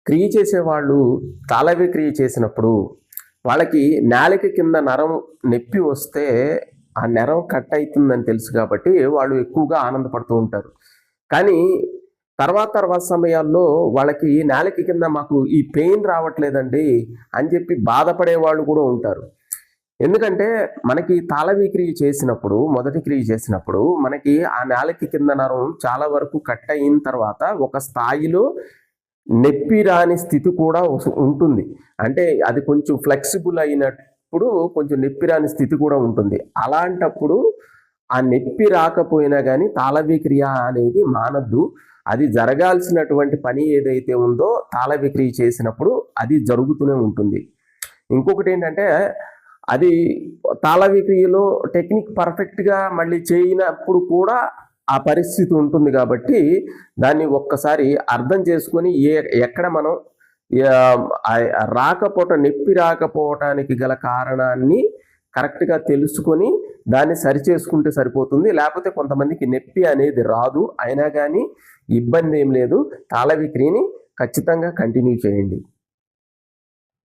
క్రియ చేసేవాళ్ళు తాళవ్య క్రియ చేసినప్పుడు వాళ్ళకి నాలిక కింద నరం నొప్పి వస్తే ఆ నరం కట్ అవుతుందని తెలుసు కాబట్టి వాళ్ళు ఎక్కువగా ఆనందపడుతూ ఉంటారు. కానీ తర్వాత సమయాల్లో వాళ్ళకి నాలిక కింద మాకు ఈ పెయిన్ రావట్లేదండి అని చెప్పి బాధపడే వాళ్ళు కూడా ఉంటారు. ఎందుకంటే మనకి తాళవ్య క్రియ చేసినప్పుడు, మొదటి క్రియ చేసినప్పుడు మనకి ఆ నాలిక కింద నరం చాలా వరకు కట్ అయిన తర్వాత ఒక స్థాయిలో నొప్పి రాని స్థితి కూడా ఉంటుంది. అంటే అది కొంచెం ఫ్లెక్సిబుల్ అయినప్పుడు కొంచెం నొప్పి రాని స్థితి కూడా ఉంటుంది. అలాంటప్పుడు ఆ నొప్పి రాకపోయినా కానీ తాళవ్య క్రియ అనేది మానద్దు. అది జరగాల్సినటువంటి పని ఏదైతే ఉందో తాళవ్య క్రియ చేసినప్పుడు అది జరుగుతూనే ఉంటుంది. ఇంకొకటి ఏంటంటే అది తాళవ్య క్రియలో టెక్నిక్ పర్ఫెక్ట్గా మళ్ళీ చేయనప్పుడు కూడా ఆ పరిస్థితి ఉంటుంది కాబట్టి దాన్ని ఒక్కసారి అర్థం చేసుకొని ఎక్కడ మనం నొప్పి రాకపోవటానికి గల కారణాన్ని కరెక్ట్గా తెలుసుకొని దాన్ని సరిచేసుకుంటే సరిపోతుంది. లేకపోతే కొంతమందికి నొప్పి అనేది రాదు, అయినా కానీ ఇబ్బంది ఏం లేదు. తాళవ్య క్రియని ఖచ్చితంగా కంటిన్యూ చేయండి.